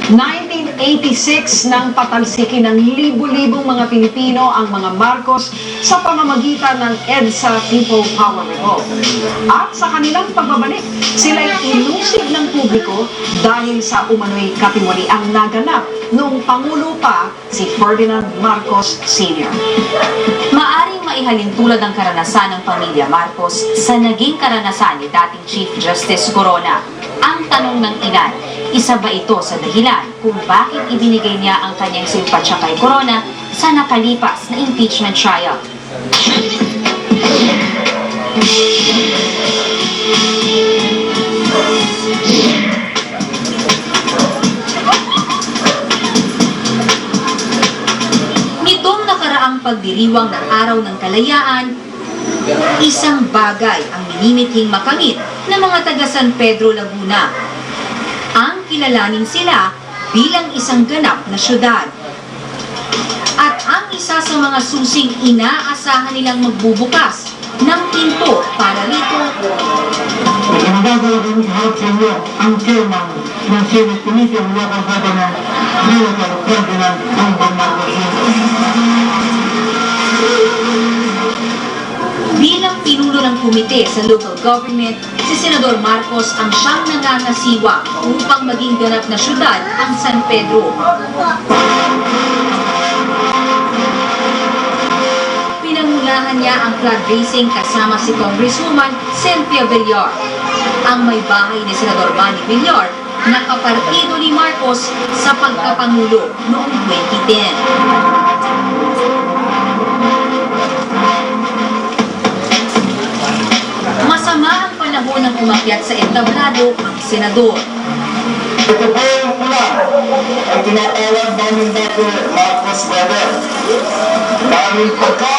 1986 nang patalsikin ng libu-libong mga Pilipino ang mga Marcos sa pamamagitan ng EDSA People Power Revolt. At sa kanilang pagbabalik, sila'y ilusig ng publiko dahil sa umano'y katiwaliang naganap noong Pangulo pa si Ferdinand Marcos Sr. Maaring maihalin tulad ang karanasan ng pamilya Marcos sa naging karanasan ni dating Chief Justice Corona. Ang tanong ng ilan, isa ba ito sa dahilan kung bakit ibinigay niya ang kanyang simpatya kay Corona sa nakalipas na impeachment trial? Nitong nakaraang pagdiriwang ng Araw ng Kalayaan, isang bagay ang minimithing makamit ng mga taga San Pedro, Laguna. Ang kilalanin sila bilang isang ganap na syudad. At ang isa sa mga susing inaasahan nilang magbubukas ng pinto para rito. Nagagawin harap sa inyo ang chairman ng Senate Committee on Local Government, Senator Ferdinand Marcos. Bilang pinuno ng komite sa local government, si Senador Marcos ang siyang nangangasiwa upang maging ganap na syudad ang San Pedro. Pinangunahan niya ang flag raising kasama si Congresswoman Cynthia Villar. Ang may bahay ni Senador Manny Villar na kapartido ni Marcos sa pagkapangulo noong 2010. Masama ang panahon ng umakyat sa entablado ang senador. Ito po yung ulan ang tinatawag namin dati Marcos Weather. Dahil pagka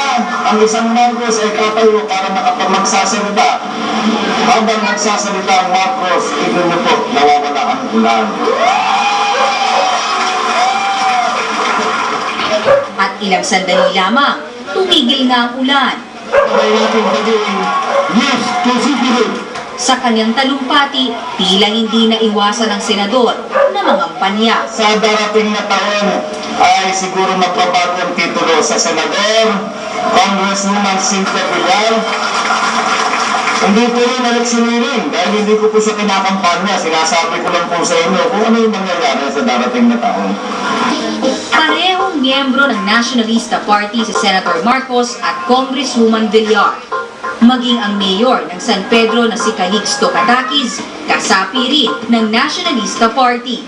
ang isang Marcos ay katayo para makapagmagsasalita, habang nagsasalita ang Marcos, ito niyo po, nawawala ang ulan. At ilang sandali lamang, tumigil na ang ulan. Kaya natin gagawin, yes, consider. Sa kanyang talumpati, tila hindi na iwasan ng senador na mga panya. Sa darating na taon ay siguro magbabago ang titulo sa senador, Congresswoman Cynthia Villar. Hindi po rin naliksinirin dahil hindi ko po siya kinakampanya. Sinasabi ko lang po sa inyo kung ano yung mangyayari sa darating na taon. Parehong miyembro ng Nationalista Party si Senator Marcos at Congresswoman Villar. Maging ang mayor ng San Pedro na si Calixto Cataquis, kasapi rin ng Nationalista Party.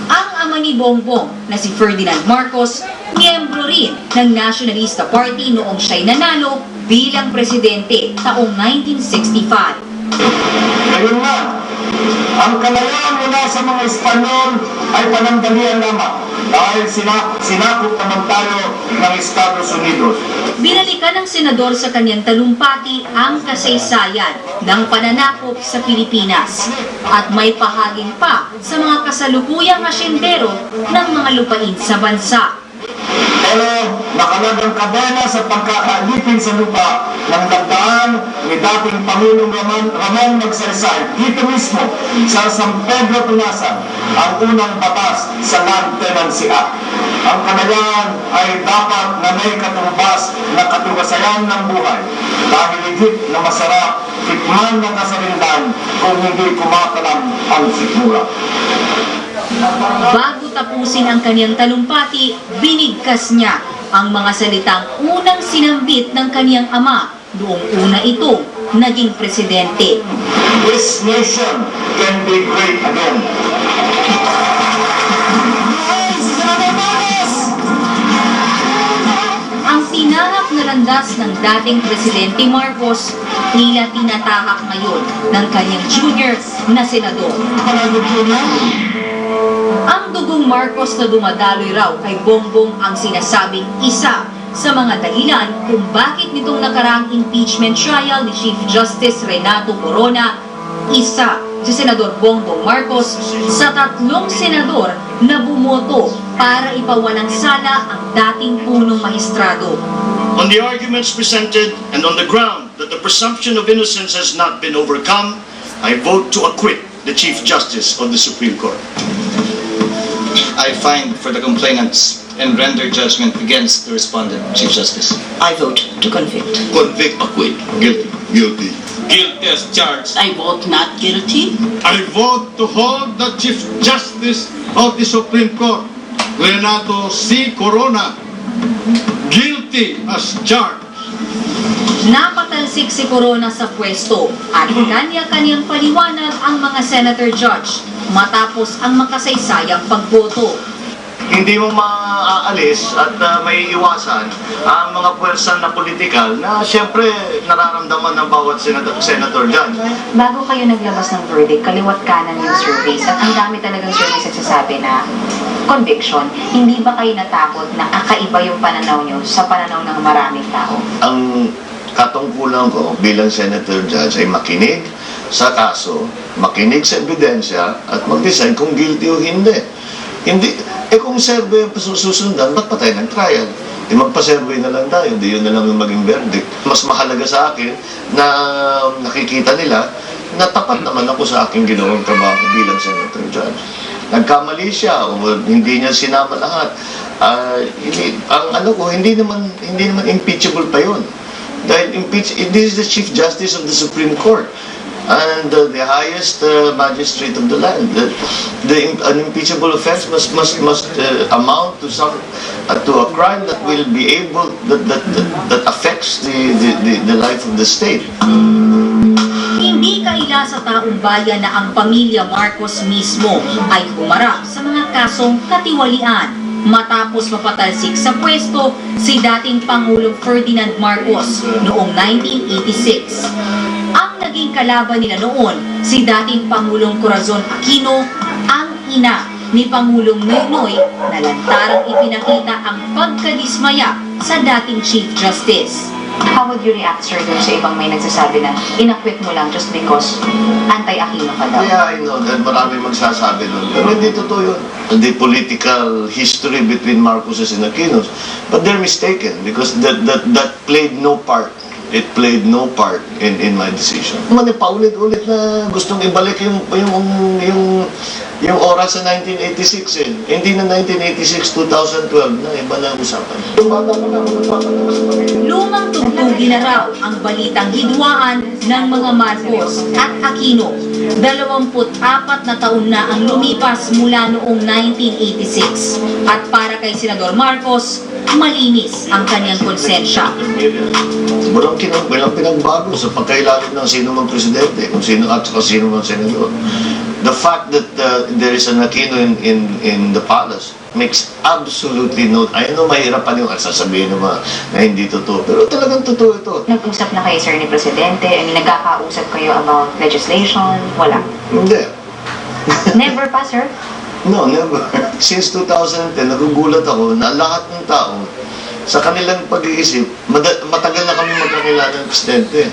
Ang ama ni Bongbong na si Ferdinand Marcos, miyembro rin ng Nationalista Party noong siya'y nanalo bilang presidente taong 1965. Ngayon na, ang kalayaan mula sa mga Espanyol ay panandalian lamang dahil sinakop naman tayo ng Estados Unidos. Binalikan ng senador sa kanyang talumpati ang kasaysayan ng pananakop sa Pilipinas at may pahaging pa sa mga kasalukuyang asyendero ng mga lupain sa bansa. Pero nakalagang kadena sa pagkaalipin sa lupa ng dagdaan ni dating Pangulong Ramon Magsaysay dito mismo sa San Pedro Tunasan ang unang batas sa Land Tenancy Act. Ang kalayaan ay dapat na may katumbas na katubasayan ng buhay dahil higit na masarap tikman ng kasarindan kung hindi kumakalam ang sikmura. Bago tapusin ang kanyang talumpati, binigkas niya ang mga salitang unang sinambit ng kanyang ama noong una itong naging presidente. This nation can be great again. Ang tinahak na landas ng dating Presidente Marcos, tila tinatahak ngayon ng kanyang junior na senador. Ang dugong Marcos na dumadaloy raw kay Bongbong ang sinasabing isa sa mga dahilan kung bakit nitong nakaraang impeachment trial ni Chief Justice Renato Corona, isa si Senador Bongbong Marcos sa 3 senador na bumoto para ipawalang sala ang dating punong maestrado. On the arguments presented and on the ground that the presumption of innocence has not been overcome, I vote to acquit the Chief Justice of the Supreme Court. I find for the complainants and render judgment against the respondent, Chief Justice. I vote to convict. Convict, acquit. Guilty. Guilty. Guilty as charged. I vote not guilty. I vote to hold the Chief Justice of the Supreme Court, Renato C. Corona, guilty as charged. Napatalsik si Corona sa pwesto at kanya-kanyang paliwanag ang mga senator judge matapos ang makasaysayang pagboto. Hindi mo maaalis at may iwasan ang mga pwersa na politikal na siyempre nararamdaman ng bawat senator dyan. Bago kayo naglabas ng verdict, kaliwat kanan yung surveys at ang dami talagang surveys nagsasabi na conviction. Hindi ba kayo natakot na kakaiba yung pananaw nyo sa pananaw ng maraming tao? Ang katungkulan ko bilang senator judge ay makinig sa kaso, makinig sa ebidensya at mag-decide kung guilty o hindi. Kung survey ang susundan, ba't pa tayo ng trial? Magpa-survey na lang tayo, hindi yun na lang yung maging verdict. Mas mahalaga sa akin na nakikita nila na tapat naman ako sa aking ginawang trabaho bilang senator judge. Nagkamali siya o hindi niya sinama lahat. Hindi naman impeachable pa yun. Dahil this is the Chief Justice of the Supreme Court and the highest magistrate of the land. An impeachable offense must amount to a crime that will be able that affects the life of the state. Hindi kaila sa taong bayan na ang pamilya Marcos mismo ay humarap sa mga kasong katiwalian matapos mapatalsik sa pwesto si dating Pangulong Ferdinand Marcos noong 1986. Ang naging kalaban nila noon, si dating Pangulong Corazon Aquino, ang ina ni Pangulong Noynoy na lantarang ipinakita ang pagkadismaya sa dating Chief Justice. How would you react, sir, dun sa ibang may nagsasabi na inakwit mo lang just because anti-Aquino ka daw? Yeah, I know that marami magsasabi nun. Pero hindi totoo yun. The political history between Marcoses and Aquinos. But they're mistaken because that played no part. It played no part in my decision. Paulit-ulit na gustong ibalik yung oras sa 1986 eh. Hindi na 1986, 2012 na iba na usapan. Lumang tugtugin na raw ang balitang hidwaan ng mga Marcos at Aquino. 24 na taon na ang lumipas mula noong 1986. At para kay Senador Marcos, malinis ang kanyang konsensya. Walang pinagbago sa pagkailangan ng sino mang presidente, kung sino at saka sino mang senador. The fact that there is an Aquino in the palace makes absolutely no... I know mahirapan yung sasabihin naman na hindi totoo, pero talagang totoo ito. Nag-usap na kayo, sir, ni Presidente? I mean, nagkakausap kayo about legislation? Wala. Hindi. Never pa, sir? No, never. Since 2010, nagugulat ako na lahat ng tao sa kanilang pag-iisip, matagal na kami magkakilala ng Presidente.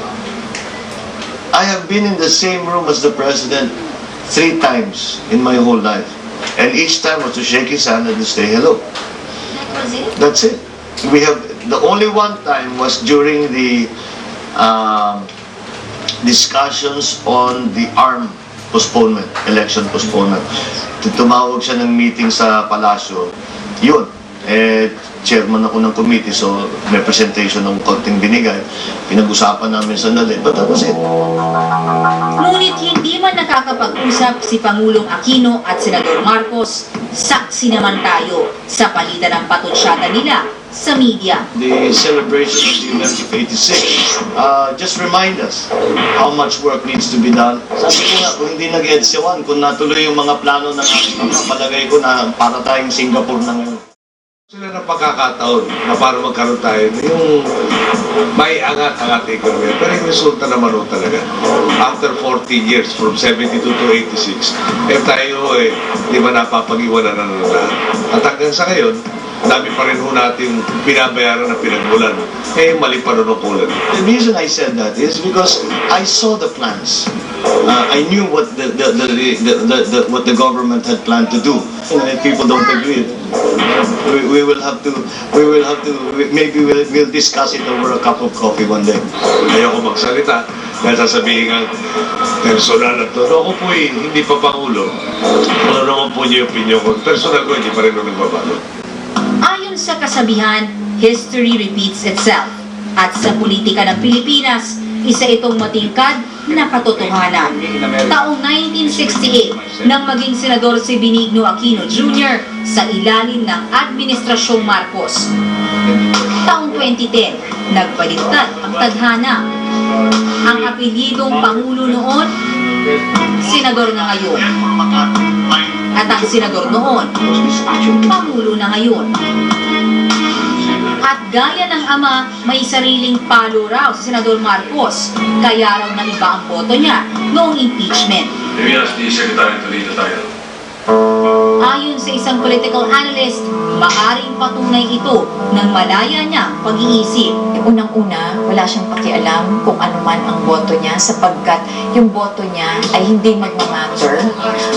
I have been in the same room as the President 3 times in my whole life. And each time was to shake his hand and to say hello. That was it? That's it. The only one time was during the discussions on the ARM postponement, election postponement. Tumawag siya ng meeting sa palasyo. Yun. Chairman ako ng committee, so may presentation ng konting binigay. Pinag-usapan namin sandali. But that was it. Ngunit hindi man nakakapag-usap si Pangulong Aquino at Senador Marcos, saksi naman tayo sa palitan ng patutsyata nila sa media. The celebration of the event of 86 just remind us how much work needs to be done. Sabi ko nga, kung hindi nag-EDSA 1, kung natuloy yung mga plano ng palagay ko na para tayong Singapore na ngayon. Sila ng pagkakataon na para magkaroon tayo yung may angat ang ating ekonomiya. Pero yung resulta naman o talaga. After 40 years, from 72 to 86, tayo di ba napapag-iwanan na lahat. At hanggang sa ngayon, dami pa rin ho natin binabayaran na pinagmulan. Mali pa rin ang kulan. The reason I said that is because I saw the plans. I knew what the government had planned to do. And if people don't agree, we will have to maybe we'll discuss it over a cup of coffee one day. Ayoko magsalita. Nasasabihin ang personal na to. Ako po hindi pa Pangulo. Ano naman po niyo yung opinion ko? Personal ko, hindi pa rin nagbabago. Ayon sa kasabihan, history repeats itself. At sa politika ng Pilipinas, isa itong matingkad na katotohanan. Taong 1968, nang maging senador si Benigno Aquino Jr. sa ilalim ng Administrasyong Marcos. Taong 2010, nagbaliktad ang tadhana. Ang apelyidong Pangulo noon, senador na ngayon. At ang senador noon, Pangulo na ngayon. At gaya ng ama, may sariling palo raw si Senador Marcos, kaya raw naiba ang boto niya noong impeachment. Maybe ask the Secretary to read the title. Ayon sa isang political analyst, maaring patunay ito ng malaya niyang pag-iisip. Unang-una, wala siyang pakialam kung ano man ang boto niya sapagkat yung boto niya ay hindi magmamatter,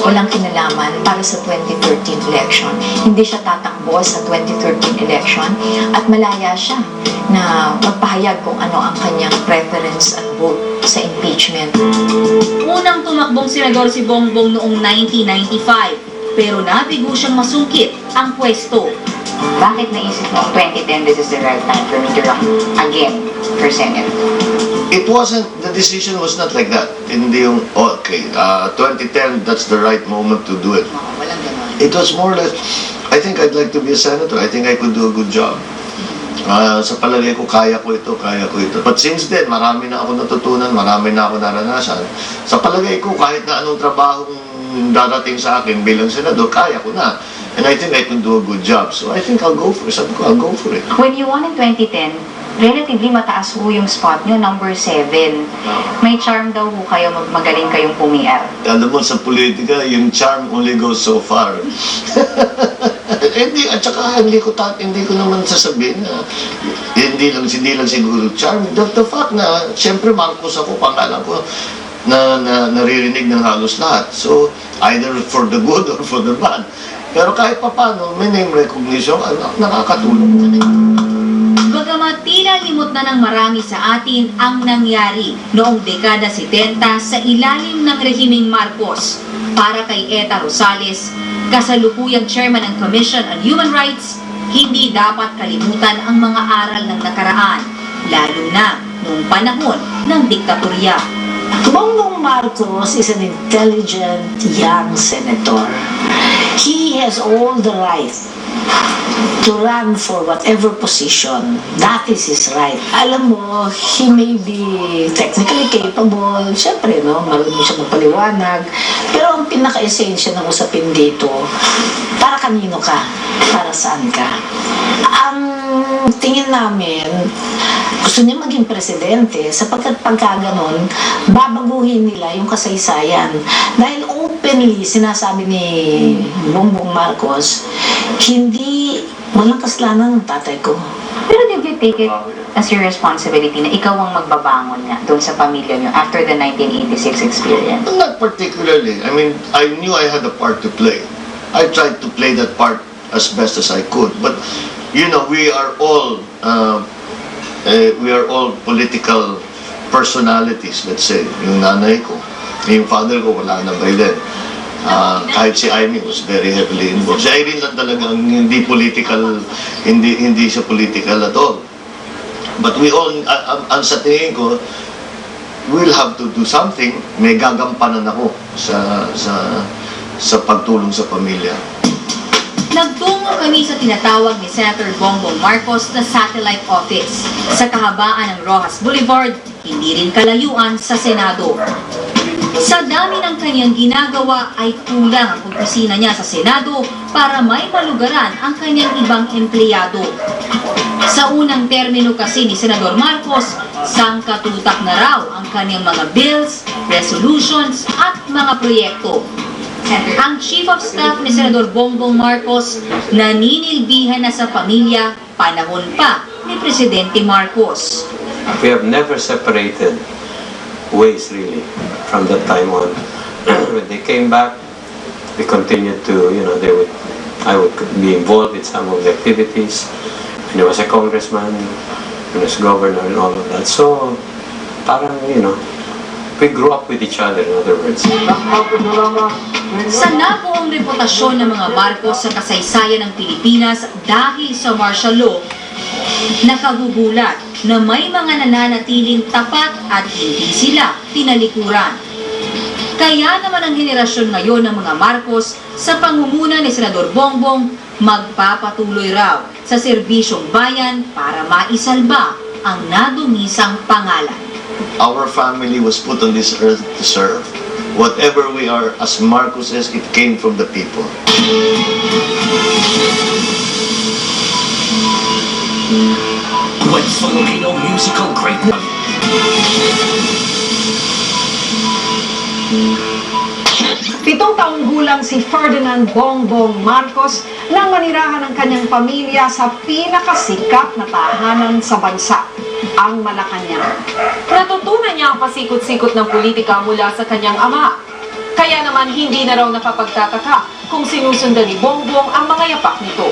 walang kinalaman para sa 2013 election. Hindi siya tatakbo sa 2013 election at malaya siya na magpahayag kung ano ang kanyang preference at vote sa impeachment. Unang tumakbong senador si Bongbong noong 1995, pero nabigo siyang masungkit ang pwesto. Bakit naisip mo 2010 this is the right time for me to run again for Senate? It wasn't, the decision was not like that. Hindi yung, okay, 2010, that's the right moment to do it. Walang ganon. It was more or less, I think I'd like to be a senator. I think I could do a good job. Sa palagay ko, kaya ko ito. But since then, marami na ako natutunan, marami na ako naranasan. Sa palagay ko, kahit na anong trabahong darating sa akin bilang senador, kaya ko na. And I think I can do a good job. So I think I'll go for it. Sabi ko, I'll go for it. When you won in 2010, relatively mataas ho yung spot nyo, number 7. May charm daw ho kayo, magaling kayong pumiar. Alam mo, sa politika, yung charm only goes so far. Hindi, at saka hindi ko naman sasabihin na hindi lang siguro charm. The fact na, siyempre Marcos ako, pangalan ko, na naririnig ng halos lahat. So, either for the good or for the bad. Pero kahit papano, may name recognition, nakakatulong. Bagamat tila limot na ng marami sa atin ang nangyari noong dekada 70 sa ilalim ng rehimeng Marcos para kay Eta Rosales, kasalukuyang chairman ng Commission on Human Rights, hindi dapat kalimutan ang mga aral ng nakaraan, lalo na noong panahon ng diktatorya. Bongbong Marcos is an intelligent young senator. He has all the right to run for whatever position. That is his right. Alam mo, he may be technically capable. Siyempre, no, marunong siya magpaliwanag. Pero ang pinaka-essensya ng usapin dito, para kanino ka? Para saan ka? Ang tingin namin, gusto niya maging presidente sapagkat pagka ganon, babaguhin nila yung kasaysayan. Dahil openly sinasabi ni Bongbong Marcos, walang kasalanan ng tatay ko. Pero did you take it as your responsibility na ikaw ang magbabangon nga doon sa pamilya niyo after the 1986 experience? Not particularly. I mean, I knew I had a part to play. I tried to play that part as best as I could. But, you know, we are all political personalities, let's say. Yung nanay ko, yung father ko, wala na by then. Kahit si Amy was very heavily involved. Si Irene lang talagang hindi siya political at all. But we all, ang sa tingin ko, we'll have to do something. May gagampanan ako sa pagtulong sa pamilya. Nagtungo kami sa tinatawag ni Senator Bongbong Marcos na satellite office sa kahabaan ng Rojas Boulevard, hindi rin kalayuan sa Senado. Sa dami ng kanyang ginagawa ay kulang ang opisina niya sa Senado para may malugaran ang kanyang ibang empleyado. Sa unang termino kasi ni Senador Marcos, sangkatutak na raw ang kanyang mga bills, resolutions at mga proyekto. Ang Chief of Staff ni Senador Bongbong Marcos naninilbihan na sa pamilya panahon pa ni Presidente Marcos. We have never separated ways really from that time on. When they came back, we continued to, I would be involved in some of the activities. When he was a congressman, when he was governor and all of that. So, parang, we grew up with each other, in other words. Sa nabuong reputasyon ng mga Marcos sa kasaysayan ng Pilipinas dahil sa martial law, nakagugulat na may mga nananatiling tapat at hindi sila tinalikuran. Kaya naman ang henerasyon ngayon ng mga Marcos sa pangunguna ni Senador Bongbong magpapatuloy raw sa serbisyong bayan para maisalba ang nadumisang pangalan. Our family was put on this earth to serve. Whatever we are as Marcoses, it came from the people. When Filipino musical greatness. Pitong taong gulang si Ferdinand Bongbong Marcos nang manirahan ng kanyang pamilya sa pinakasikat na tahanan sa bansa, ang Malacanang. Natutunan niya ang pasikot-sikot ng politika mula sa kanyang ama. Kaya naman hindi na raw nakapagtataka kung sinusundan ni Bongbong ang mga yapak nito.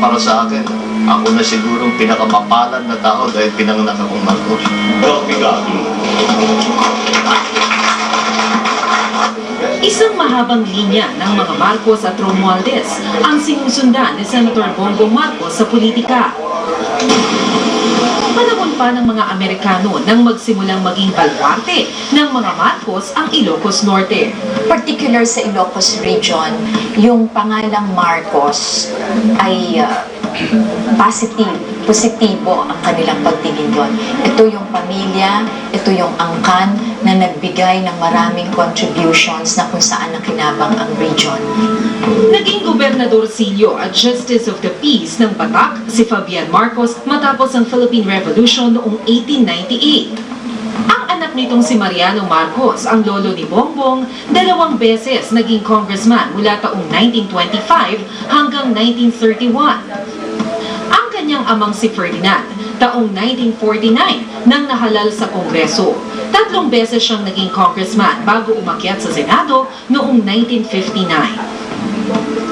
Para sa akin, ako na sigurong pinakamapalan na tao dahil pinanganak akong Marcos. Isang mahabang linya ng mga Marcos at Romualdez ang sinusundan ni Senator Bongbong Marcos sa politika. Panahon pa ng mga Amerikano nang magsimulang maging baluarte ng mga Marcos ang Ilocos Norte. Particular sa Ilocos region, yung pangalang Marcos ay positibo ang kanilang pagtingin doon. Ito yung pamilya, ito yung angkan na nagbigay ng maraming contributions na kung saan nakinabang ang region. Naging gobernador silyo at Justice of the Peace ng Batak si Fabian Marcos matapos ang Philippine Revolution noong 1898. Ang anak nitong si Mariano Marcos, ang lolo ni Bongbong, 2 beses naging congressman mula taong 1925 hanggang 1931. Ang kanyang amang si Ferdinand, taong 1949 nang nahalal sa Kongreso. 3 beses siyang naging congressman bago umakyat sa Senado noong 1959.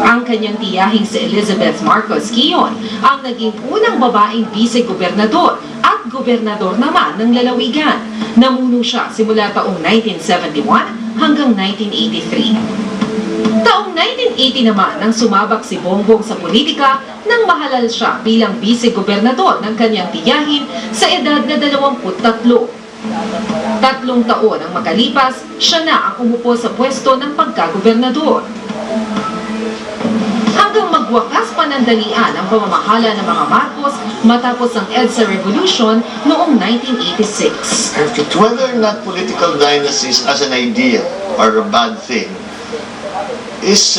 Ang kanyang tiyahing si Elizabeth Marcos Quezon ang naging unang babaeng vice-gobernador at gobernador naman ng lalawigan. Namuno siya simula taong 1971 hanggang 1983. Taong 1980 naman nang sumabak si Bongbong sa politika nang mahalal siya bilang vice-gobernador ng kanyang tiyahin sa edad na 23. 3 taon ang makalipas, siya na ang umupo sa pwesto ng pagkagobernador. Hanggang magwakas panandalian ang pamamahala ng mga Marcos matapos ang EDSA Revolution noong 1986. Whether or not political dynasties as an idea are a bad thing is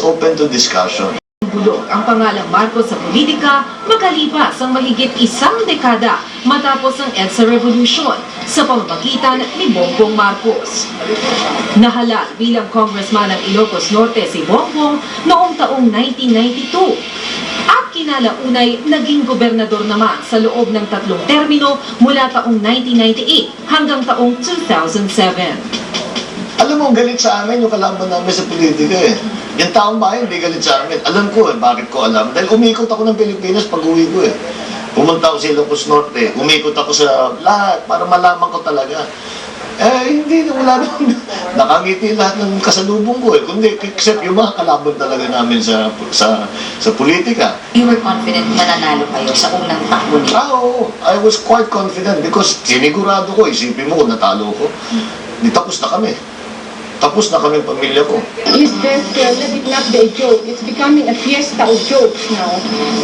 open to discussion. Bulog ang pangalang Marcos sa politika makalipas ang mahigit 1 dekada matapos ang EDSA Revolution sa pamamagitan ni Bongbong Marcos. Nahalal bilang congressman ng Ilocos Norte si Bongbong noong taong 1992 at kinalaunay naging gobernador naman sa loob ng 3 termino mula taong 1998 hanggang taong 2007. Alam mo, galit sa amin yung kalaban namin sa politika eh. Yung taong bayan, hindi galit sa amin. Alam ko eh, bakit ko alam? Dahil umikot ako ng Pilipinas pag-uwi ko eh. Pumunta ako sa Ilocos Norte, umikot ako sa lahat para malaman ko talaga. Hindi, wala naman. Nakangiti lahat ng kasalubong ko eh. Kundi, except yung mga kalaban talaga namin sa politika. You were confident mananalo kayo sa unang takbo niyo? Oo, I was quite confident because sinigurado ko, isipin mo kung natalo ko. Di tapos na kami. Tapos na kami pamilya ko. Is that let it not be a joke? It's becoming a fiesta of jokes now.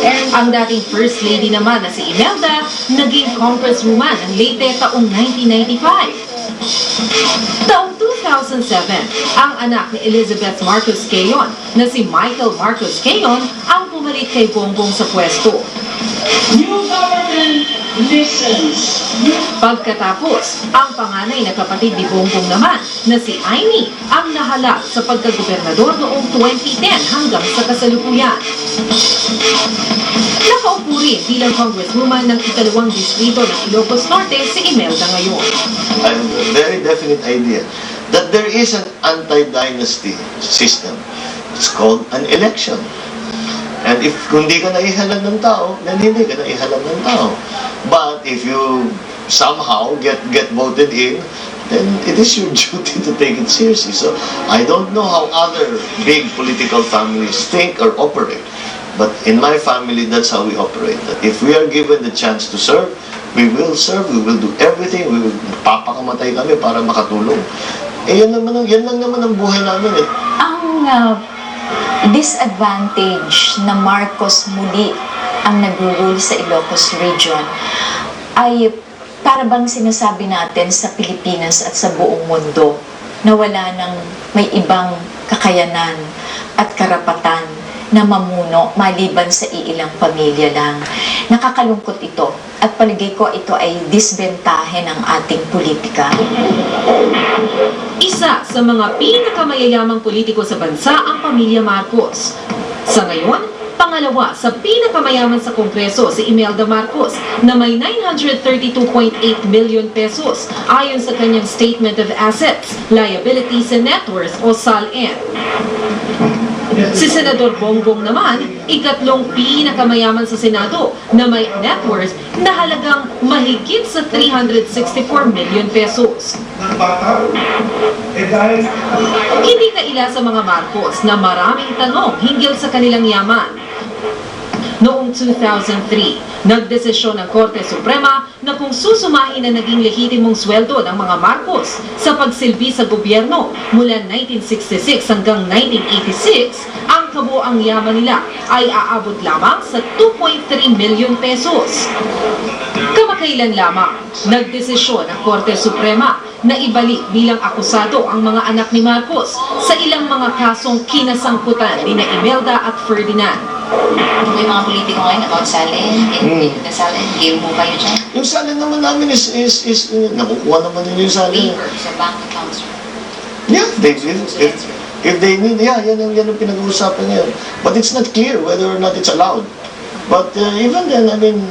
And Ang dating First Lady naman na si Imelda, naging congresswoman ng Leyte taong 1995. Taong 2007, ang anak ni Elizabeth Marcos Quezon na si Michael Marcos Quezon ang pumalit kay Bongbong sa pwesto. new government listens. Pagkatapos, ang panganay na kapatid ni Bongbong naman na si Aimee ang nahalal sa pagkagobernador noong 2010 hanggang sa kasalukuyan. Nakaupo rin bilang congresswoman ng ikalawang distrito ng Ilocos Norte si Imelda ngayon. I have a very definite idea that there is an anti-dynasty system. It's called an election. And if kung di ka naihalal ng tao, then hindi ka naihalal ng tao. But if you somehow get voted in, then it is your duty to take it seriously. So I don't know how other big political families think or operate. But in my family, that's how we operate. That if we are given the chance to serve, we will serve, we will do everything, we will papakamatay kami para makatulong. Eh yan lang naman ang buhay namin eh. Ang disadvantage na Marcos muli ang nag-rule sa Ilocos Region ay para bang sinasabi natin sa Pilipinas at sa buong mundo na wala nang may ibang kakayanan at karapatan na mamuno maliban sa iilang pamilya lang. Nakakalungkot ito at palagay ko ito ay disbentahe ng ating politika. Isa sa mga pinakamayayamang politiko sa bansa ang pamilya Marcos. Sa ngayon, pangalawa sa pinakamayaman sa Kongreso si Imelda Marcos na may 932.8 million pesos ayon sa kanyang Statement of Assets, Liabilities and Net Worth o SALN. Si Senador Bongbong naman, ikatlong pinakamayaman sa Senado na may net worth na halagang mahigit sa 364 million pesos. Hindi kaila sa mga Marcos na maraming tanong hinggil sa kanilang yaman. Noong 2003, nagdesisyon ng Korte Suprema na kung susumahin na naging lehitimong sweldo ng mga Marcos sa pagsilbi sa gobyerno mula 1966 hanggang 1986, ang kabuang yaman nila ay aabot lamang sa 2.3 million pesos. Kamakailan lamang, nagdesisyon ng Korte Suprema na ibalik bilang akusado ang mga anak ni Marcos sa ilang mga kasong kinasangkutan ni Imelda at Ferdinand. May mga politiko ngayon about SALN, the SALN, game mo kayo dyan? Yung salin naman namin is nakukuha naman yun yung salin. Paper sa bank accounts. Yeah, if they need, yan ang pinag-uusapan ngayon. But it's not clear whether or not it's allowed. But even then, I mean,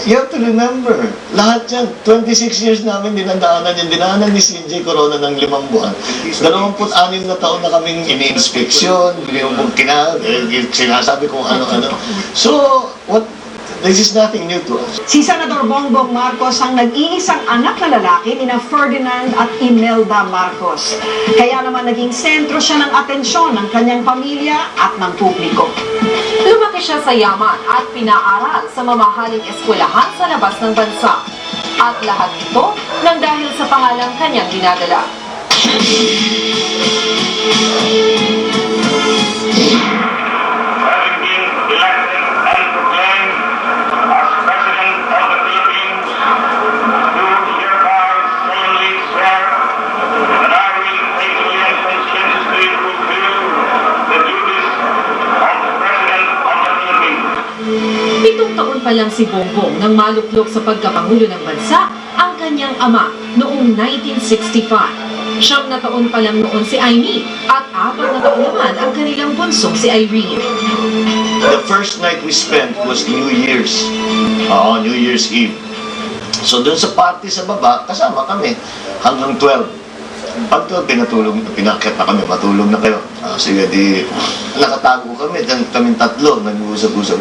you have to remember, lahat yan, 26 years namin dinadaanan yan. Dinaanan ni CJ Corona ng 5 buwan. 26 na taon na kaming ini-inspeksyon, sinasabi kung ano-ano. So, this is nothing new to us. Si Senador Bongbong Marcos ang nag-iisang anak na lalaki ni na Ferdinand at Imelda Marcos. Kaya naman naging sentro siya ng atensyon ng kanyang pamilya at ng publiko. Lumaki siya sa yaman at pinaaral sa mamahaling eskwelahan sa labas ng bansa. At lahat ito nang dahil sa pangalang kanyang dinadala. Taon pa lang si Bongbong nang maluklok sa pagkapangulo ng bansa ang kanyang ama noong 1965. 9 na taon pa lang noon si Aimee at 4 na taon naman ang kanilang bunsong si Irene. The first night we spent was New Year's. New Year's Eve. So doon sa party sa baba, kasama kami hanggang 12. Pag 12, pinakit na kami, matulog na kayo. Sige, di nakatago kami, kaming tatlo, nag-uusap-usap.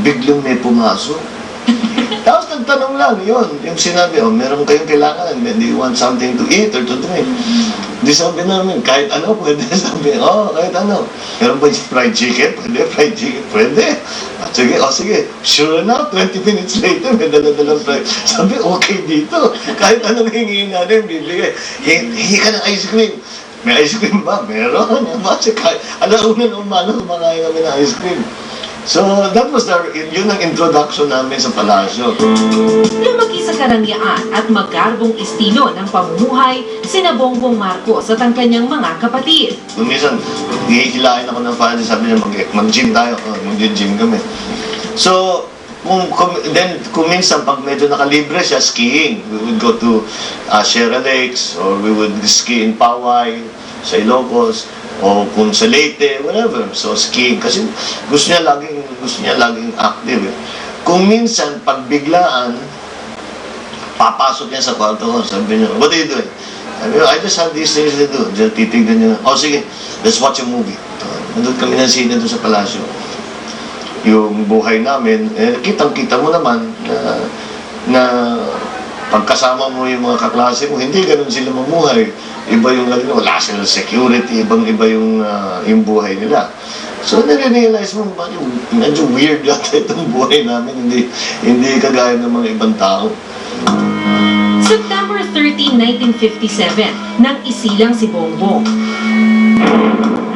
Biglang may pumasok. Tapos nagtanong lang, yun, yung sinabi, meron kayong kailangan, do you want something to eat or to drink? Di sabi namin, kahit ano, pwede. Sabi, kahit ano. Meron ba yung fried chicken? Pwede, fried chicken, pwede. Sige, sure enough, 20 minutes later, may dala-dalang fried. Sabi, okay dito. Kahit anong hingin natin, bibigay. Hingi ka ng ice cream. May ice cream ba? Meron. Alauna na umano, kumakain kami ng ice cream. So, that was yun ang introduction namin sa palasyo. Lumaki sa karangyaan at magarbong estilo ng pamumuhay sina Bongbong Marcos at ang kanyang mga kapatid. Kung minsan, hihilain ako ng family, sabi niya, mag-gym tayo. Mag-gym kami. So, kung minsan, pag medyo nakalibre siya, skiing. We would go to Sierra Lakes, or we would ski in Paway, sa Ilocos, o kung sa Leyte, whatever. So, skiing. Kasi gusto niya laging active. Kung minsan, pag biglaan, papasok niya sa kwarto ko. Sabi niya, what are you doing? I just have these things to do. Diyan titignan niya, sige, let's watch a movie. Nandun kami ng sine doon sa palasyo. Yung buhay namin, kitang-kita mo naman na pagkasama mo yung mga kaklase mo, hindi ganun sila mamuhay. Iba yung wala silang security, ibang-iba yung buhay nila. So, nare-realize mo, medyo weird yata itong buhay namin, hindi kagaya ng mga ibang tao. September 13, 1957, nang isilang si Bongbong.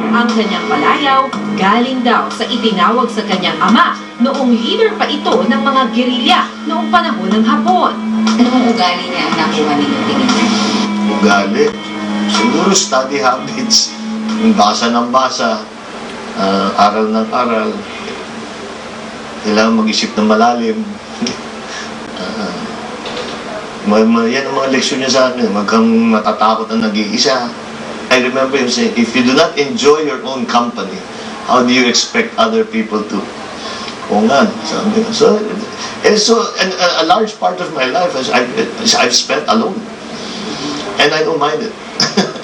Ang kanyang palayaw galing daw sa itinawag sa kanyang ama noong leader pa ito ng mga gerilya noong panahon ng Hapon. Anong ugali niya ang nakuha ninyo tingin niya? Ugali? Siguro study habits. Basa ng basa, aral ng aral. Kailangan mag-isip ng malalim. Yan ang mga leksyon niya sa akin. Huwag kang matatakot na nag-iisa. I remember him saying, if you do not enjoy your own company, how do you expect other people to? Oo nga, sabi niya. So, a large part of my life I've spent alone. And I don't mind it.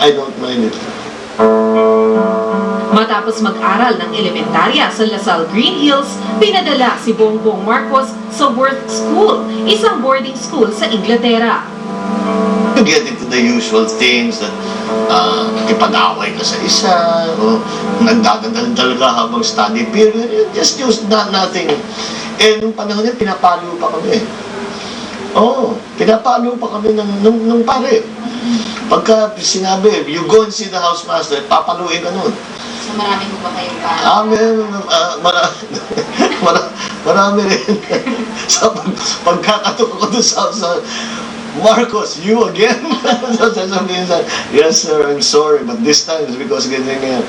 I don't mind it. Matapos mag-aral ng elementarya sa Lasal Green Hills, pinadala si Bongbong Marcos sa Worth School, isang boarding school sa Inglaterra. You get into the usual things that nakipag-away ka sa isa, o nagdadaldal ka habang study period, just nothing. Eh, nung panahon yan, pinapalo pa kami. Pinapalo pa kami nung pare. Pagka sinabi, you go and see the housemaster, papaluin ka nun. So marami po ba kayong parang? Marami rin. Sa pagkakatok ako doon sa Marcos, you again? Sasabihin sa, yes sir, I'm sorry, but this time is because ganyan.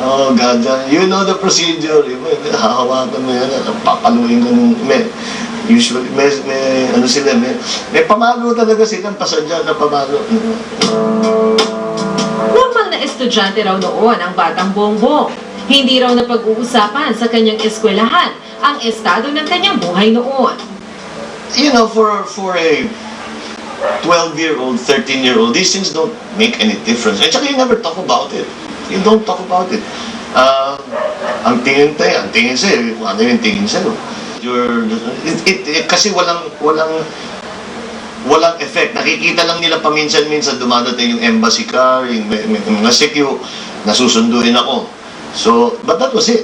Oh God, you know the procedure. Hahawakan mo yan, papaluin ka nung, usually, may pamalo talaga silang pasadya na pamalo. Normal na estudyante raw noon ang batang Bongbong. Hindi raw napag-uusapan sa kanyang eskwelahan ang estado ng kanyang buhay noon. You know, for a 12-year-old, 13-year-old, these things don't make any difference. At saka you never talk about it. You don't talk about it. Ang tingin sa'yo, kung ano yung tingin sa'yo. Kasi walang effect. Nakikita lang nila paminsan-minsan dumadating yung embassy car, yung mga secure, nasusunduin ako. So, but that was it.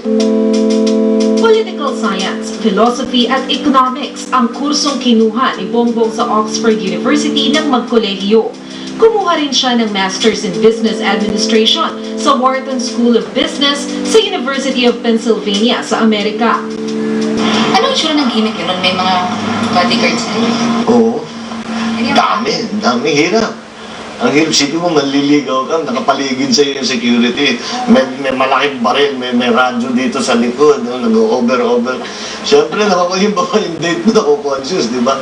Political Science, Philosophy at Economics ang kursong kinuha ni Bongbong sa Oxford University ng magkolehiyo. Kumuha rin siya ng Masters in Business Administration sa Wharton School of Business sa University of Pennsylvania sa Amerika. Anong itsura ng gimmick yun? May mga bodyguards na yun? Oo. Dami hirap. Ang hirap, sipin mo, manliligaw ka, nakapaligid sa yung security. May malaking baril, may radyo dito sa likod, nag-over. Siyempre, yung date mo, nako-conscious, di ba?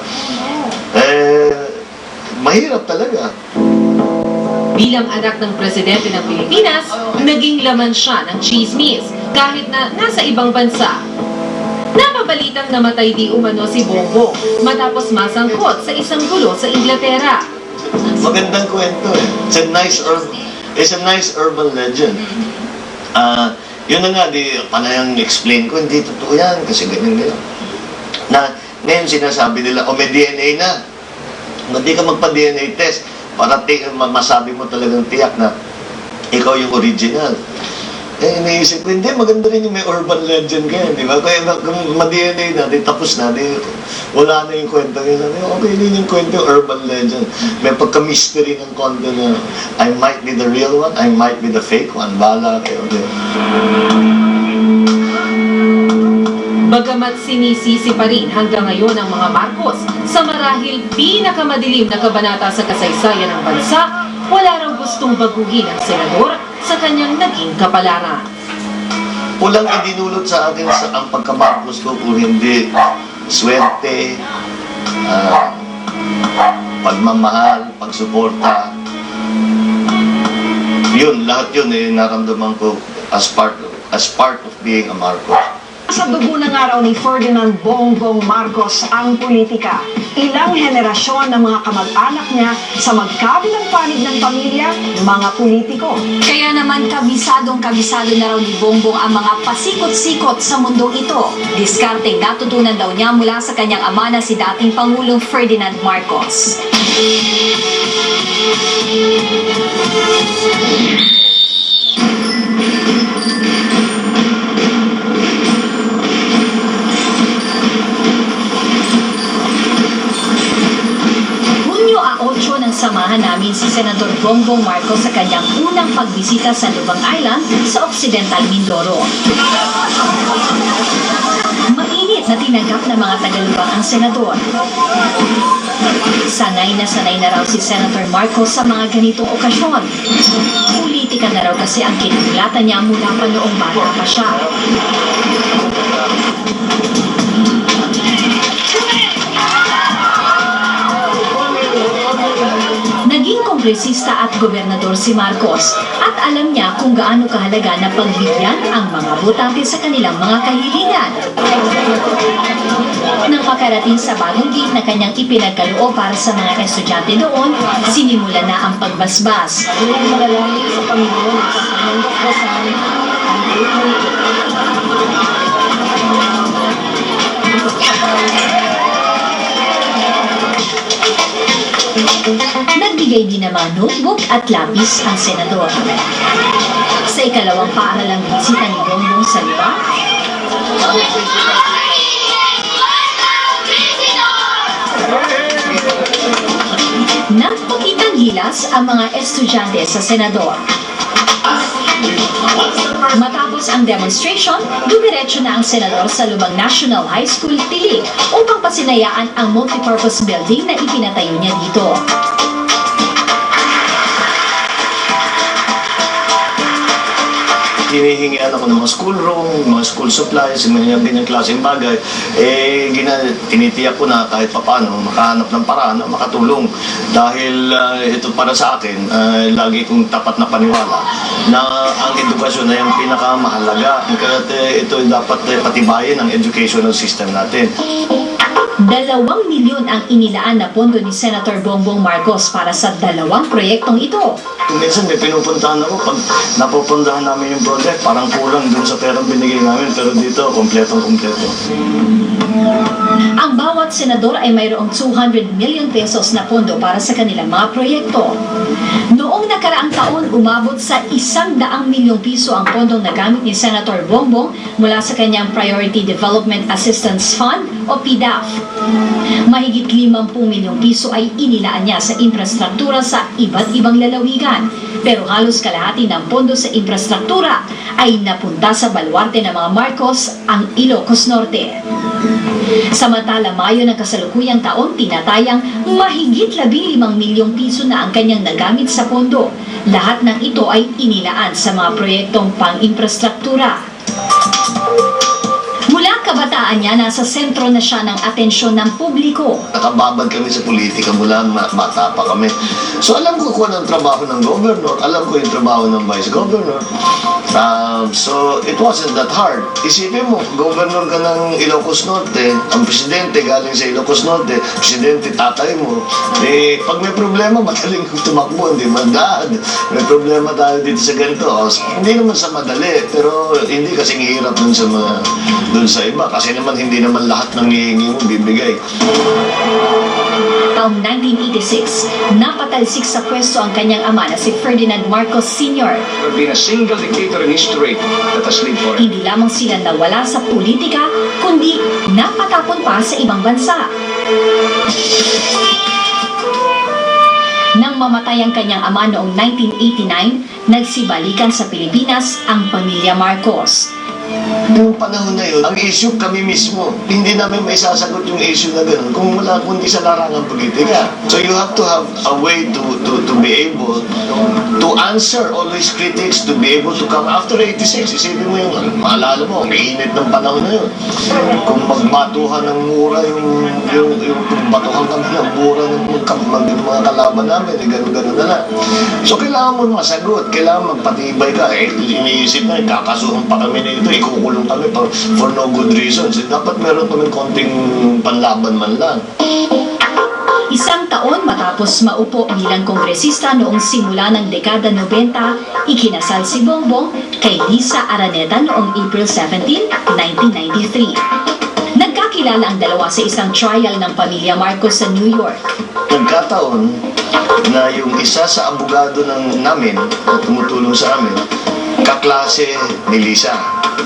Mahirap talaga. Bilang anak ng presidente ng Pilipinas, naging laman siya ng chismis kahit na nasa ibang bansa. Napabalitang namatay di umano si Bongbong matapos masangkot sa isang gulo sa Inglaterra. Magandang kwento eh. It's a nice urban legend. Yun na nga, panayang explain ko, hindi totoo yan, kasi ganyan. Na ngayon sinasabi nila, may DNA na. Hindi ka magpa-DNA test para masabi mo talagang tiyak na ikaw yung original. Iniisip ko, hindi, maganda rin yung may urban legend kayo, di ba? Kaya kung ma-DNA natin, tapos na, wala na yung kwento yun. Okay din yung kwento yung urban legend. May pagka-mystery ng konti na I might be the real one, I might be the fake one. Bahala kayo. Okay. Bagamat sinisisi pa rin hanggang ngayon ang mga Marcos sa marahil pinakamadilim na kabanata sa kasaysayan ng bansa, wala raw gustong baguhin ang senador sa kanyang naging kapalaran. Walang idinulot sa akin ang pagka-Marcos ko kung hindi swerte, pagmamahal, pagsuporta. Yun, lahat yun naramdaman ko as part of being a Marcos. Sa dugo ng araw ni Ferdinand Bongbong Marcos ang politika. ilang henerasyon ng mga kamag-anak niya sa magkabilang panig ng pamilya, mga politiko. Kaya naman kabisado na raw ni Bongbong ang mga pasikot-sikot sa mundong ito. Diskarteng natutunan daw niya mula sa kanyang ama na si dating Pangulong Ferdinand Marcos. Hunyo 8 nang samahan namin si Senador Bongbong Marcos sa kanyang unang pagbisita sa Lubang Island sa Occidental Mindoro. Mainit na tinanggap ng mga taga-Lubang ang senador. Sanay na raw si Senator Marcos sa mga ganitong okasyon. Politika na raw kasi ang kinulatan niya mula pa noong bata pa siya. Naging kongresista at gobernador si Marcos at alam niya kung gaano kahalaga na pagbigyan ang mga botante sa kanilang mga kahilingan. Nang makarating sa bagong gate na kanyang ipinagkaloob para sa mga estudyante doon, sinimula na ang pagbasbas. Nagbigay din ng mga notebook at lapis ang senador. Sa ikalawang paaralang bisita ni Bongbong sa Lubang, nagpakitang gilas ang mga estudyante sa senador. Matapos ang demonstration, dumiretso na ang senador sa Lubang National High School, Tilig, upang pasinayaan ang multipurpose building na ipinatayo niya dito. Hinihingian ako ng mga school room, mga school supplies, mga ganyang klaseng bagay. Tinitiyak ko na kahit papaano makahanap ng paraan na makatulong. Dahil ito para sa akin, lagi kong tapat na paniwala na ang edukasyon ay ang pinakamahalaga. Ito dapat patibayin ang educational system natin. 2 milyon ang inilaan na pondo ni Senator Bongbong Marcos para sa 2 proyektong ito. Kung minsan may pinupuntahan ako, pag napupuntahan namin yung project, parang kulang dun sa perang binigay namin, pero dito, kompletong-kompleto. Ang bawat senador ay mayroong 200 million pesos na pondo para sa kanilang mga proyekto. Noong nakaraang taon, umabot sa 100 milyong piso ang pondong nagamit ni Senator Bongbong mula sa kanyang Priority Development Assistance Fund o PDAF. Mahigit 50 milyong piso ay inilaan niya sa infrastruktura sa iba't ibang lalawigan. Pero halos kalahati ng pondo sa infrastruktura ay napunta sa baluarte ng mga Marcos, ang Ilocos Norte. Samantala, Mayo ng kasalukuyang taon, tinatayang mahigit 15 milyong piso na ang kanyang nagamit sa pondo. Lahat ng ito ay inilaan sa mga proyektong pang-infrastruktura. Mula kabataan niya, nasa sentro na siya ng atensyon ng publiko. Nakababad kami sa politika mula bata pa kami. So alam ko kung anong trabaho ng governor, alam ko yung trabaho ng vice governor. So it wasn't that hard. Isipin mo, governor ka ng Ilocos Norte, ang presidente galing sa Ilocos Norte, presidente tatay mo, pag may problema, madaling tumakbo, hindi ba? Dad, may problema tayo dito sa ganito. Hindi naman sa madali, pero hindi kasing hirap dun sa iba. Kasi naman hindi naman lahat ng hihingi mo bibigay. Taong 1986, napatalsik sa pwesto ang kanyang ama na si Ferdinand Marcos Sr. There been a single dictator in history that has lived forever. Hindi lamang sila nawala sa politika, kundi napatapon pa sa ibang bansa. Nang mamatay ang kanyang ama noong 1989, nagsibalikan sa Pilipinas ang pamilya Marcos. Noong panahon na yun, ang issue kami mismo, hindi namin may sasagot yung issue na gano'n kung wala kundi sa larangang politika. So you have to have a way to be able to answer all these critics, to be able to come after 86. Isipin mo yung, maalala mo, ang init ng panahon na yun. Kung magbatuhan ng mura kung batuhan kami ng mura ng mga kalaban namin, gano'n-gano'n na lang. So kailangan mo masagot, kailangan magpatibay ka. Iniisip na, kakasuhan pa kami na ito, ikukulong kami for no good reasons. Dapat meron kami konting panlaban man lang. Isang taon matapos maupo bilang kongresista noong simula ng dekada 90, ikinasal si Bongbong kay Lisa Araneta noong April 17, 1993. Nagkakilala ang dalawa sa isang trial ng pamilya Marcos sa New York. Nagkataon na yung isa sa abogado namin na tumutulong sa amin, kaklase ni Lisa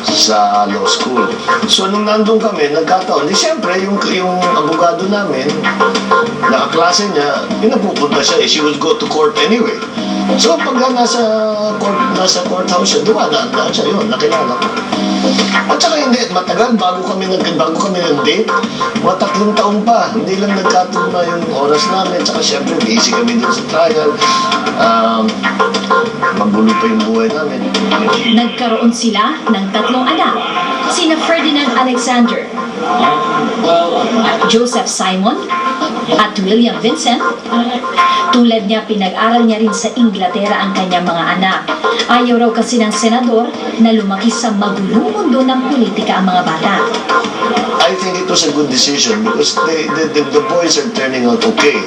sa law school. So nung nandun kami, nagkataon, di siyempre yung abogado namin, nakaklase niya, pinapupunta siya, she would go to court anyway. So pagka nasa courthouse siya, dumadaan siya, yun, nakilala ko. At saka hindi, matagal bago kami ng-date, mga 3 taon pa, hindi lang nagkatugma yung oras namin, at saka siyempre busy kami dun sa trial, magulo pa yung buhay namin. Nagkaroon sila ng 3 anak, sina Ferdinand Alexander, Joseph Simon, at William Vincent. Tulad niya, pinag-aral niya rin sa Inglaterra ang kanyang mga anak. Ayaw raw kasi ng senador na lumaki sa magulong mundo ng politika ang mga bata. I think it was a good decision because the boys are turning out okay.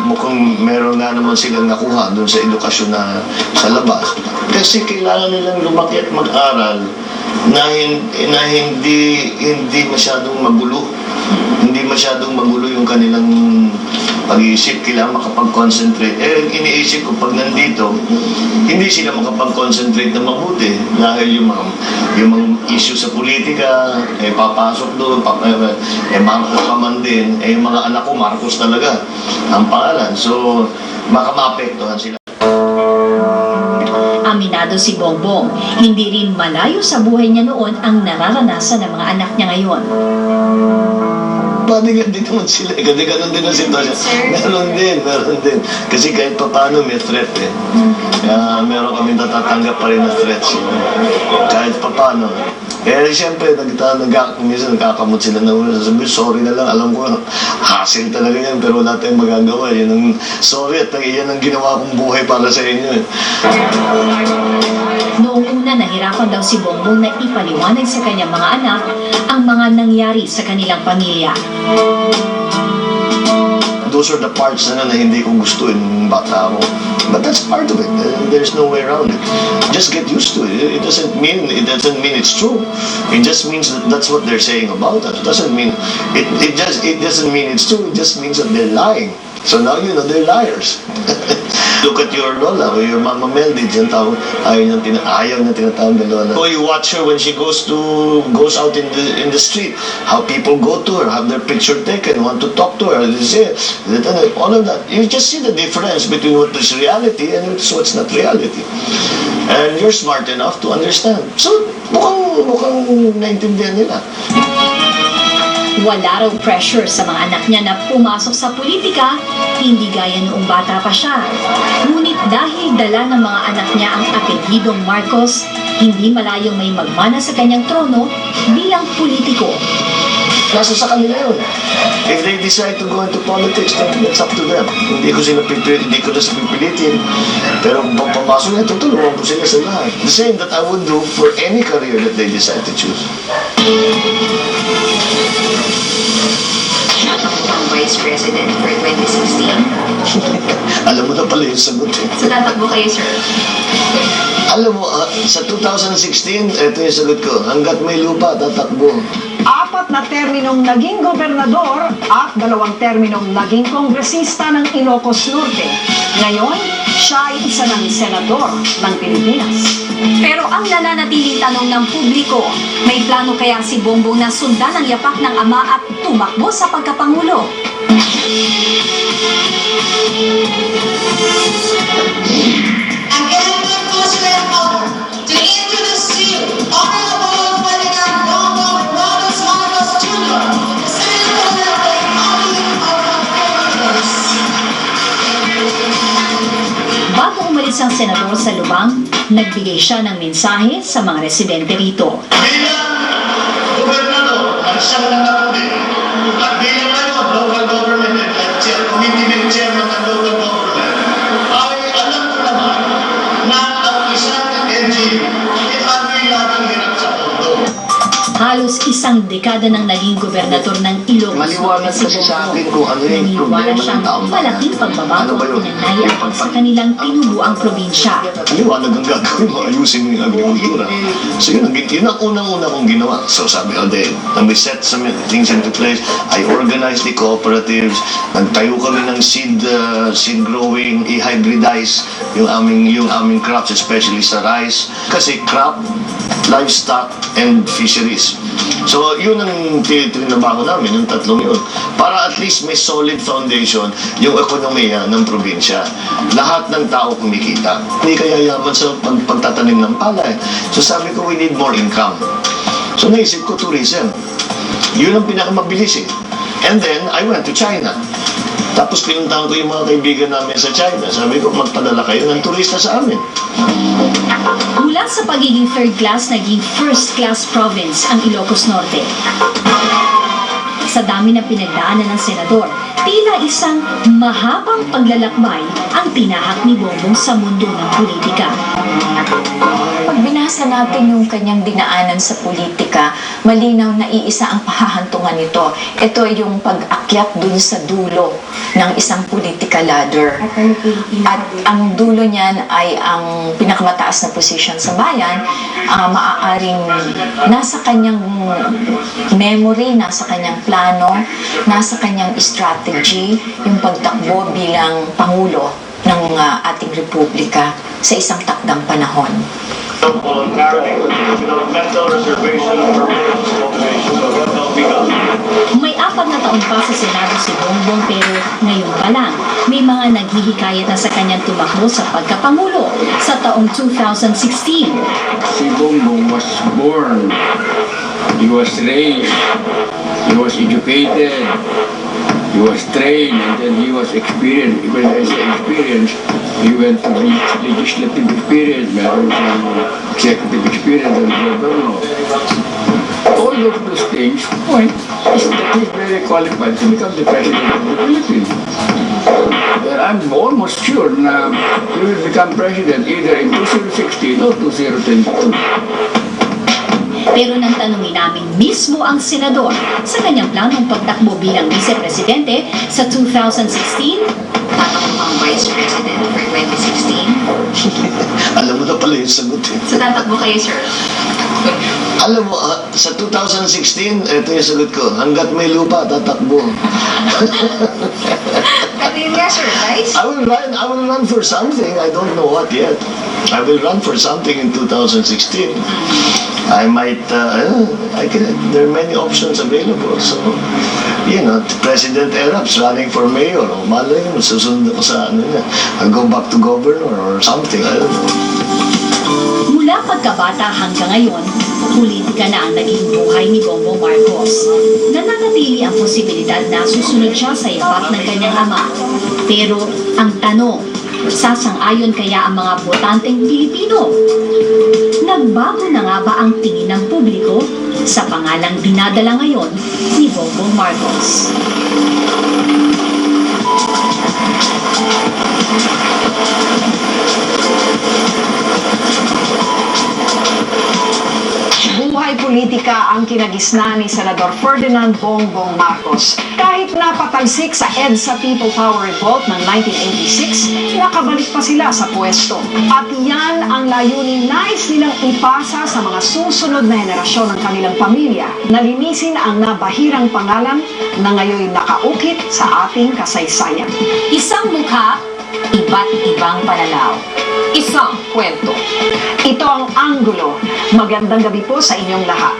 Mukhang meron nga naman silang nakuha doon sa edukasyon na sa labas. Kasi kailangan nilang lumaki at mag-aral na hindi masyadong magulo. Hindi masyadong magulo yung kanilang pag-iisip, kailangan makapag-concentrate. Iniisip ko pag nandito, hindi sila makapag-concentrate na mabuti dahil yung mga issue sa politika, papasok doon, Marcos pa man din, yung mga anak ko, Marcos talaga ang pangalan. So, baka maapektuhan sila. Aminado si Bongbong, hindi rin malayo sa buhay niya noon ang nararanasan ng mga anak niya ngayon. Panigan din naman sila. Kasi ganun din ang sitwasyon. Meron din. Kasi kahit pa paano may threat eh. Kaya meron kami natatanggap pa rin na threats. Kahit pa paano. Kaya siyempre, minsan nagkakamot sila na una. Sabi, sorry na lang. Alam ko, hassle talaga yan. Pero wala tayong magagawa. Yan ang sorry at yan ang ginawa kong buhay para sa inyo eh. Noong una, nahirapan daw si Bongbong na ipaliwanag sa kanyang mga anak ang mga nangyari sa kanilang pamilya. Those are the parts na hindi ko gusto ng bata ako. But that's part of it. There's no way around it. Just get used to it. It doesn't mean it's true. It just means that that's what they're saying about us. It doesn't mean it doesn't mean it's true. It just means that they're lying. So now you know they're liars. Look at your Lola or your Mama Meldy, ayaw niya tinatawag na Lola. So you watch her when she goes out in the street, how people go to her, have their picture taken, want to talk to her, all of that. You just see the difference between what is reality and what's not reality. And you're smart enough to understand. So mukhang naintindihan nila. Wala raw pressure sa mga anak niya na pumasok sa politika, hindi gaya noong bata pa siya. Ngunit dahil dala ng mga anak niya ang apelyidong Marcos, hindi malayong may magmana sa kanyang trono bilang politiko. Nasa sa kanila yun. If they decide to go into politics, then it's up to them. Hindi ko na pipilitin. Pero pag papasok na, tutulungan ko sila sa lahat. The same that I would do for any career that they decide to choose. Vice President for 2016. Alam mo na pala yung sagot eh. So tatakbo kayo, sir? Alam mo, sa 2016, ito yung sagot ko. Hanggat may lupa, tatakbo. 4 na terminong naging gobernador at 2 terminong naging kongresista ng Ilocos Norte. Ngayon, siya ay isa ng senador ng Pilipinas. Pero ang nananatiling tanong ng publiko, may plano kaya si Bongbong na sundan ang yapak ng ama at tumakbo sa pagkapangulo? Again, my consular honor to introduce to you Honorable Ferdinand Bongbong Ramos Marcos Jr., Senator of the County of Philippines. Bago umalis ang senador sa lubang, nagbigay siya ng mensahe sa mga residente rito. Bilang gobernador ng siyang nakapuli at bilang local government at committee chairman ng local government, ay alam ko naman na ang isang NGO ay laging hirap sa pondo. Halos Halos isang dekada nang naging gobernador ng Ilocos Norte Maliwanag si kasi sa akin Bongbong. kung ano yung Naniniwala problema ng siyang taong bayan. malaking pagbabago Ano ba ang yun? pinangyayari sa kanilang tinubuang probinsya. Liwanag ang gagawin mo, ayusin mo yung agrikultura. So yun ang unang-una kong ginawa. So sabi ko, we set some things into place. I organized the cooperatives. Nagtayo kami ng seed growing, i-hybridize yung aming crops, especially sa rice. Kasi crop, livestock, and fisheries. So yun ang tinabaho namin, yung tatlong yun. Para at least may solid foundation yung ekonomiya ng probinsya. Lahat ng tao kumikita. Hindi kaya yaman sa pagtatanim ng palay. So sabi ko, we need more income. So naisip ko, tourism. Yun ang pinakamabilis eh. And then, I went to China. Tapos pinuntahan ko yung mga kaibigan namin sa China. Sabi ko, magpadala kayo ng turista sa amin. Mula sa pagiging third class, naging first class province ang Ilocos Norte. Sa dami ng pinagdaanan ng senador, tila isang mahabang paglalakbay ang tinahak ni Bongbong sa mundo ng politika. Pag binasa natin yung kanyang dinaanan sa politika, malinaw na iisa ang pahahantungan nito. Ito yung pag-akyat dun sa dulo ng isang political ladder. At ang dulo niyan ay ang pinakamataas na posisyon sa bayan, maaaring nasa kanyang memory, nasa kanyang plano, nasa kanyang strategy, yung pagtakbo bilang Pangulo ng ating Republika sa isang takdang panahon. May 4 na taon pa sa Senado si Bongbong pero ngayon pa lang may mga naghihikayat na sa kanyang tumakbo sa pagkapangulo sa taong 2016. Si Bongbong was born, he was raised, he was educated, he was trained, and then he was experienced. Even as an experience, he went to the legislative experience, meron siyang executive experience and governor. All of those things point is that he's very qualified to become the president of the Philippines. But I'm almost sure na he will become president either in 2016 or 2022. Pero nang tanungin namin mismo ang senador sa kanyang planong pagtakbo bilang vice-presidente sa 2016, Tatakbo ang Vice President for 2016. Alam mo na pala yung sagot eh. So tatakbo kayo, sir? Alam mo, sa 2016, ito yung sagot ko. Hanggat may lupa, tatakbo. Ano yun nga, sir, Vice? I will run for something. I don't know what yet. I will run for something in 2016. I might, there are many options available. So, President Erap's running for mayor. O, malay mo, susunod ako sa I'll go back to governor or something. I don't know. mula pagkabata hanggang ngayon, politika na ang naging buhay ni Bongbong Marcos. Nananatili ang posibilidad na susunod siya sa yapak ng kanyang ama. Pero ang tanong, sasang-ayon kaya ang mga botanteng Pilipino? Nagbago na nga ba ang tingin ng publiko sa pangalang dinadala ngayon ni Bongbong Marcos? Buhay politika ang kinagisna ni Senador Ferdinand Bongbong Marcos. Kahit napatalsik sa EDSA People Power Revolt ng 1986, nakabalik pa sila sa pwesto. At yan ang layunin nais nilang ipasa sa mga susunod na henerasyon ng kanilang pamilya. Nalinisin ang nabahirang pangalan na ngayon nakaukit sa ating kasaysayan. Isang mukha, iba't ibang pananaw. Isang kwento. Ito ang Anggulo. Magandang gabi po sa inyong lahat.